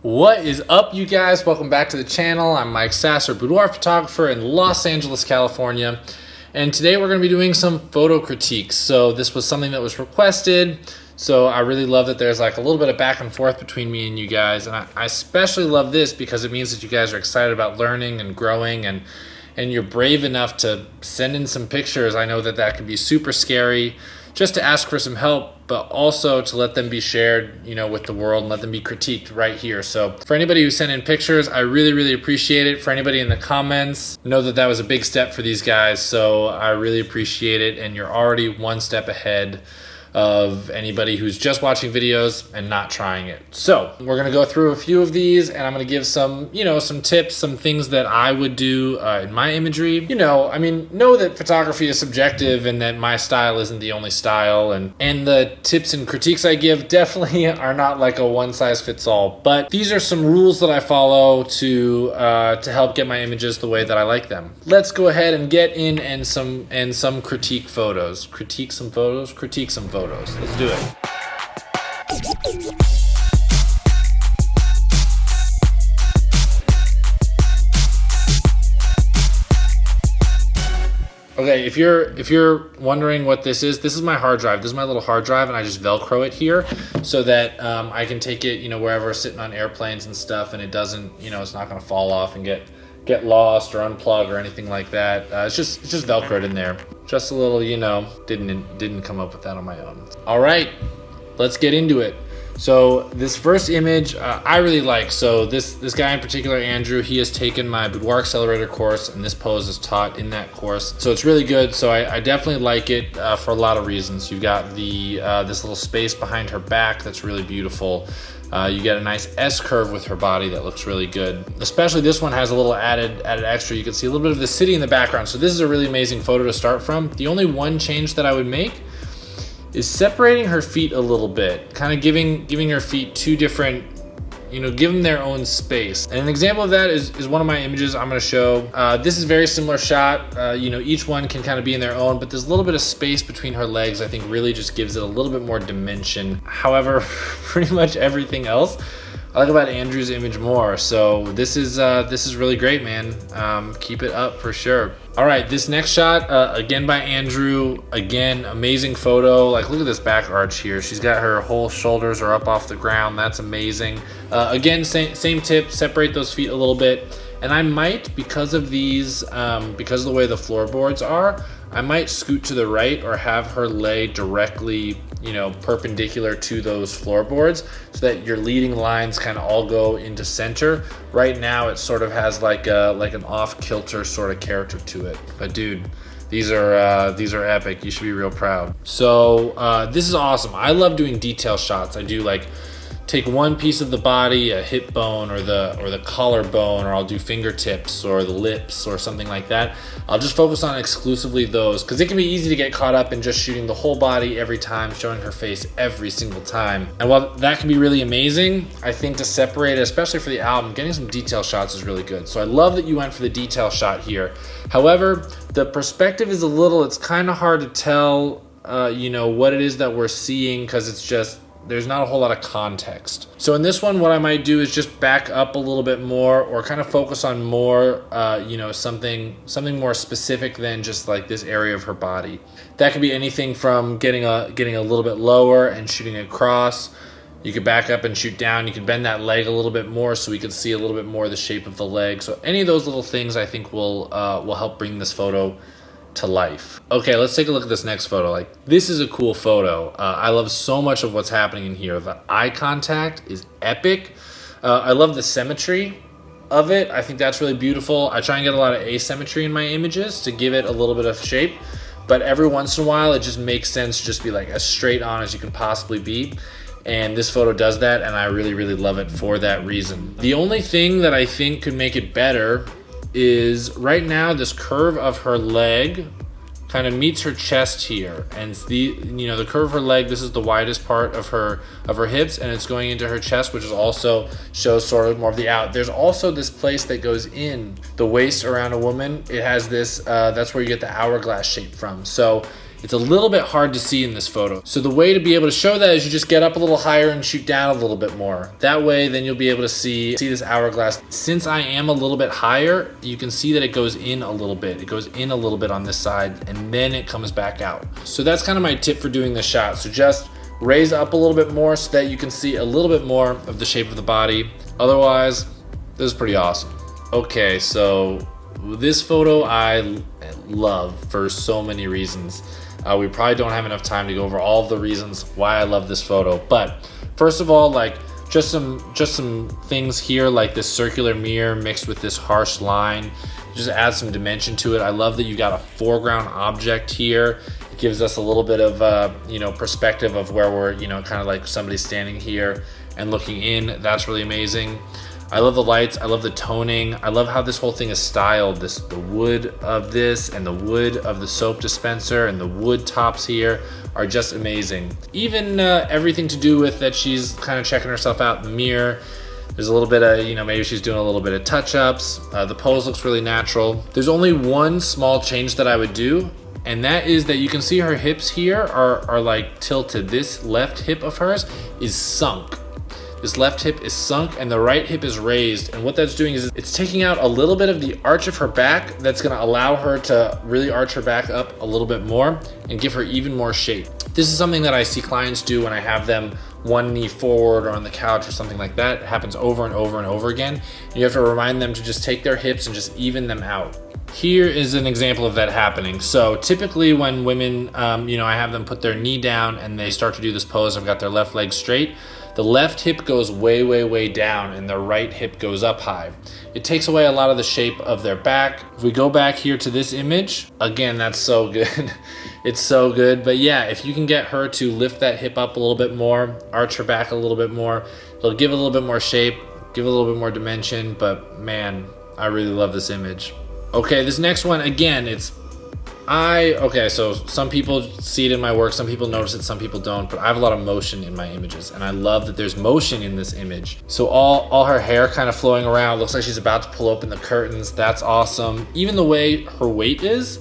What is up, you guys? Welcome back to the channel. I'm Mike Sasser, boudoir photographer in Los Angeles, California. And today we're going to be doing some photo critiques. So this was something that was requested. So I really love that there's like a little bit of back and forth between me and you guys. And I especially love this because it means that you guys are excited about learning and growing and you're brave enough to send in some pictures. I know that that can be super scary just to ask for some help, but also to let them be shared, with the world and let them be critiqued right here. So for anybody who sent in pictures, I really, really appreciate it. For anybody in the comments, know that that was a big step for these guys. So I really appreciate it. And you're already one step ahead of anybody who's just watching videos and not trying it. So we're gonna go through a few of these and I'm gonna give some, some tips, some things that I would do in my imagery. Know that photography is subjective and that my style isn't the only style, and the tips and critiques I give definitely are not like a one size fits all, but these are some rules that I follow to help get my images the way that I like them. Let's go ahead and get in and some critique photos. Critique some photos. Let's do it. Okay, if you're wondering what this is my hard drive. This is my little hard drive, and I just Velcro it here so that I can take it, wherever, sitting on airplanes and stuff, and it doesn't, it's not gonna fall off and get lost or unplug or anything like that. It's just Velcroed in there. Just a little, didn't come up with that on my own. All right, let's get into it. So this first image I really like. So this guy in particular, Andrew, he has taken my Boudoir Accelerator course, and this pose is taught in that course. So it's really good. So I definitely like it for a lot of reasons. You've got the this little space behind her back that's really beautiful. You get a nice S-curve with her body that looks really good. Especially this one has a little added extra. You can see a little bit of the city in the background. So this is a really amazing photo to start from. The only one change that I would make is separating her feet a little bit, kind of giving her feet two different, give them their own space. And an example of that is one of my images I'm gonna show. This is a very similar shot. Each one can kind of be in their own, but there's a little bit of space between her legs. I think really just gives it a little bit more dimension. However, pretty much everything else I like about Andrew's image more. So this is really great, man. Keep it up for sure. All right, this next shot, again by Andrew. Again, amazing photo. Like, look at this back arch here. She's got her whole shoulders are up off the ground. That's amazing. Again, same tip, separate those feet a little bit. And I might, because of these, because of the way the floorboards are, I might scoot to the right or have her lay directly, perpendicular to those floorboards so that your leading lines kind of all go into center. Right now it sort of has like an off-kilter sort of character to it. But dude, these are epic. You should be real proud. So this is awesome. I love doing detail shots. I do like take one piece of the body, a hip bone or the collarbone, or I'll do fingertips or the lips or something like that. I'll just focus on exclusively those because it can be easy to get caught up in just shooting the whole body every time, showing her face every single time. And while that can be really amazing, I think to separate it, especially for the album, getting some detail shots is really good. So I love that you went for the detail shot here. However, the perspective is it's kind of hard to tell, what it is that we're seeing because it's just, there's not a whole lot of context. So in this one, what I might do is just back up a little bit more or kind of focus on more, something more specific than just like this area of her body. That could be anything from getting a little bit lower and shooting across. You could back up and shoot down. You could bend that leg a little bit more so we could see a little bit more of the shape of the leg. So any of those little things I think will help bring this photo to life. Okay, let's take a look at this next photo. Like, this is a cool photo. I love so much of what's happening in here. The eye contact is epic. I love the symmetry of it. I think that's really beautiful. I try and get a lot of asymmetry in my images to give it a little bit of shape, but every once in a while it just makes sense to just be like as straight on as you can possibly be. And this photo does that, and I really, really love it for that reason. The only thing that I think could make it better is right now this curve of her leg kind of meets her chest here, and the curve of her leg, this is the widest part of her hips, and it's going into her chest, which is also shows sort of more of the out. There's also this place that goes in the waist around a woman. It has this that's where you get the hourglass shape from. So It's a little bit hard to see in this photo. So the way to be able to show that is you just get up a little higher and shoot down a little bit more. That way, then you'll be able to see this hourglass. Since I am a little bit higher, you can see that it goes in a little bit. It goes in a little bit on this side, and then it comes back out. So that's kind of my tip for doing the shot. So just raise up a little bit more so that you can see a little bit more of the shape of the body. Otherwise, this is pretty awesome. Okay, so this photo I love for so many reasons. We probably don't have enough time to go over all of the reasons why I love this photo. But first of all, like just some things here, like this circular mirror mixed with this harsh line, just add some dimension to it. I love that you got a foreground object here. It gives us a little bit of perspective of where we're, kind of like somebody standing here and looking in. That's really amazing. I love the lights, I love the toning, I love how this whole thing is styled. The wood of this and the wood of the soap dispenser and the wood tops here are just amazing. Even everything to do with that she's kind of checking herself out in the mirror. There's a little bit of, maybe she's doing a little bit of touch-ups. The pose looks really natural. There's only one small change that I would do, and that is that you can see her hips here are like tilted. This left hip of hers is sunk. This left hip is sunk and the right hip is raised. And what that's doing is it's taking out a little bit of the arch of her back that's gonna allow her to really arch her back up a little bit more and give her even more shape. This is something that I see clients do when I have them one knee forward or on the couch or something like that. It happens over and over and over again. And you have to remind them to just take their hips and just even them out. Here is an example of that happening. So typically when women, I have them put their knee down and they start to do this pose, I've got their left leg straight. The left hip goes way, way, way down and the right hip goes up high. It takes away a lot of the shape of their back. If we go back here to this image, again, that's so good. It's so good. But yeah, if you can get her to lift that hip up a little bit more, arch her back a little bit more, it'll give it a little bit more shape, give it a little bit more dimension. But man, I really love this image. Okay, this next one, again, so some people see it in my work, some people notice it, some people don't, but I have a lot of motion in my images, and I love that there's motion in this image. So all her hair kind of flowing around, looks like she's about to pull open the curtains. That's awesome. Even the way her weight is,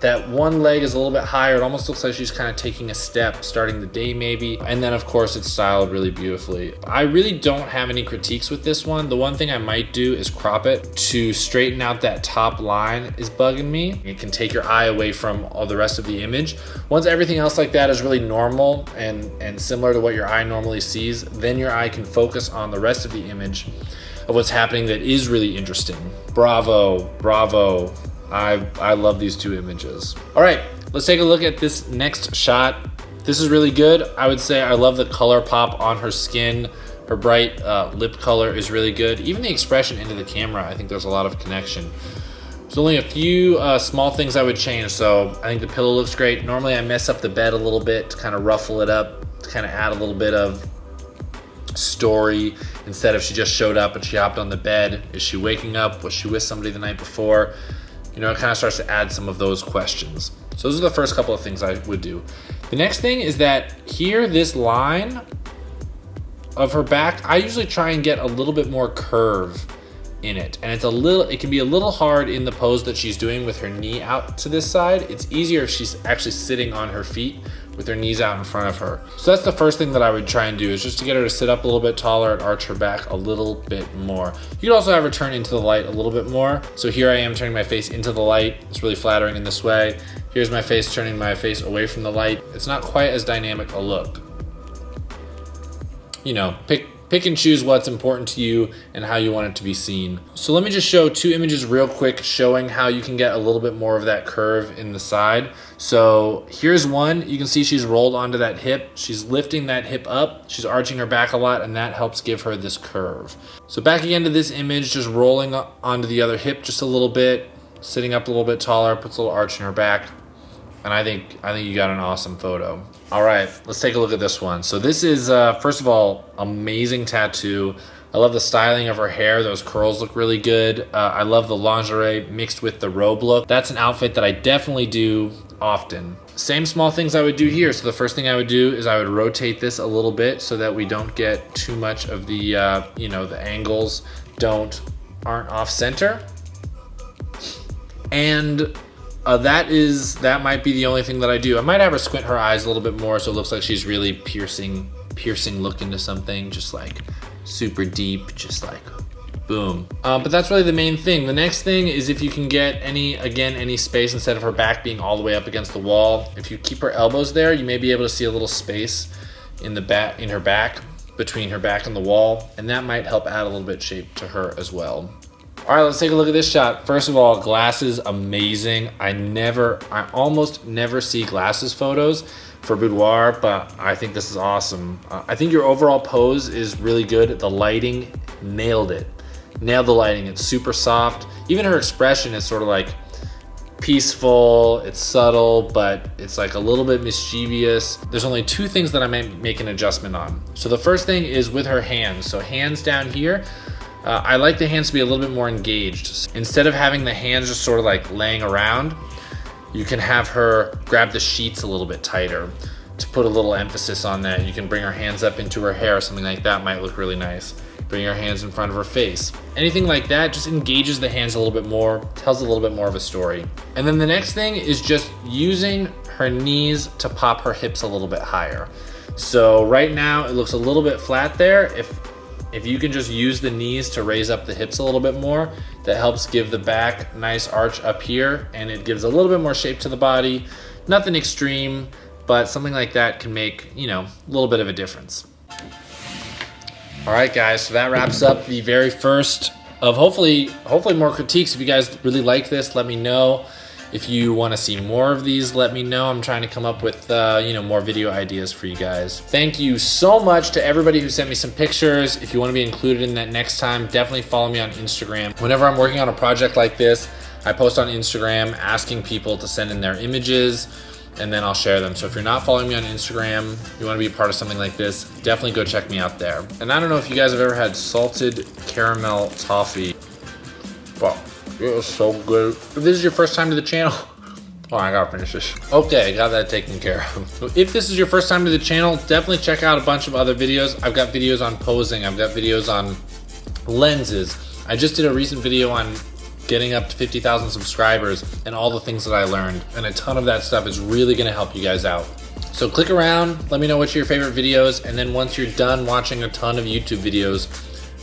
that one leg is a little bit higher. It almost looks like she's kind of taking a step, starting the day maybe. And then of course it's styled really beautifully. I really don't have any critiques with this one. The one thing I might do is crop it to straighten out that top line is bugging me. It can take your eye away from all the rest of the image. Once everything else like that is really normal and similar to what your eye normally sees, then your eye can focus on the rest of the image of what's happening that is really interesting. Bravo, bravo. I love these two images. All right, let's take a look at this next shot. This is really good. I would say I love the color pop on her skin. Her bright lip color is really good. Even the expression into the camera, I think there's a lot of connection. There's only a few small things I would change. So I think the pillow looks great. Normally I mess up the bed a little bit to kind of ruffle it up, to kind of add a little bit of story. Instead of she just showed up and she hopped on the bed. Is she waking up? Was she with somebody the night before? It kind of starts to add some of those questions. So those are the first couple of things I would do. The next thing is that here, this line of her back, I usually try and get a little bit more curve in it. And it can be a little hard in the pose that she's doing with her knee out to this side. It's easier if she's actually sitting on her feet with her knees out in front of her. So that's the first thing that I would try and do, is just to get her to sit up a little bit taller and arch her back a little bit more. You could also have her turn into the light a little bit more. So here I am turning my face into the light. It's really flattering in this way. Here's my face turning my face away from the light. It's not quite as dynamic a look. Pick and choose what's important to you and how you want it to be seen. So let me just show two images real quick showing how you can get a little bit more of that curve in the side. So here's one. You can see she's rolled onto that hip. She's lifting that hip up. She's arching her back a lot, and that helps give her this curve. So back again to this image, just rolling onto the other hip just a little bit, sitting up a little bit taller, puts a little arch in her back. And I think you got an awesome photo. All right, let's take a look at this one. So this is, first of all, amazing tattoo. I love the styling of her hair. Those curls look really good. I love the lingerie mixed with the robe look. That's an outfit that I definitely do often. Same small things I would do here. So the first thing I would do is I would rotate this a little bit so that we don't get too much of the, the angles aren't off center. And that might be the only thing that I do. I might have her squint her eyes a little bit more so it looks like she's really piercing look into something, just like super deep, just like boom. But that's really the main thing. The next thing is if you can get any space instead of her back being all the way up against the wall. If you keep her elbows there, you may be able to see a little space in her back, between her back and the wall, and that might help add a little bit shape to her as well. All right, let's take a look at this shot. First of all, glasses, amazing. I almost never see glasses photos for Boudoir, but I think this is awesome. I think your overall pose is really good. The lighting, nailed it. Nailed the lighting. It's super soft. Even her expression is sort of like peaceful, it's subtle, but it's like a little bit mischievous. There's only two things that I might make an adjustment on. So the first thing is with her hands. So hands down here, I like the hands to be a little bit more engaged. Instead of having the hands just sort of like laying around, you can have her grab the sheets a little bit tighter to put a little emphasis on that. You can bring her hands up into her hair, something like that might look really nice. Bring her hands in front of her face. Anything like that just engages the hands a little bit more, tells a little bit more of a story. And then the next thing is just using her knees to pop her hips a little bit higher. So right now it looks a little bit flat there. If you can just use the knees to raise up the hips a little bit more, that helps give the back nice arch up here, and it gives a little bit more shape to the body. Nothing extreme, but something like that can make, a little bit of a difference. All right, guys, so that wraps up the very first of hopefully more critiques. If you guys really like this, let me know. If you want to see more of these, let me know. I'm trying to come up with, more video ideas for you guys. Thank you so much to everybody who sent me some pictures. If you want to be included in that next time, definitely follow me on Instagram. Whenever I'm working on a project like this, I post on Instagram asking people to send in their images, and then I'll share them. So if you're not following me on Instagram, you want to be a part of something like this, definitely go check me out there. And I don't know if you guys have ever had salted caramel toffee. Wow. It was so good. If this is your first time to the channel, I gotta finish this. Okay, I got that taken care of. So if this is your first time to the channel, definitely check out a bunch of other videos. I've got videos on posing. I've got videos on lenses. I just did a recent video on getting up to 50,000 subscribers and all the things that I learned. And a ton of that stuff is really gonna help you guys out. So click around, let me know what's your favorite videos, and then once you're done watching a ton of YouTube videos,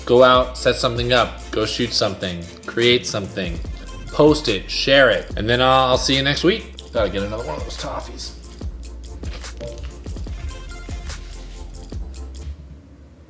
go out, set something up, go shoot something, create something, post it, share it, and then I'll see you next week. Gotta get another one of those toffees.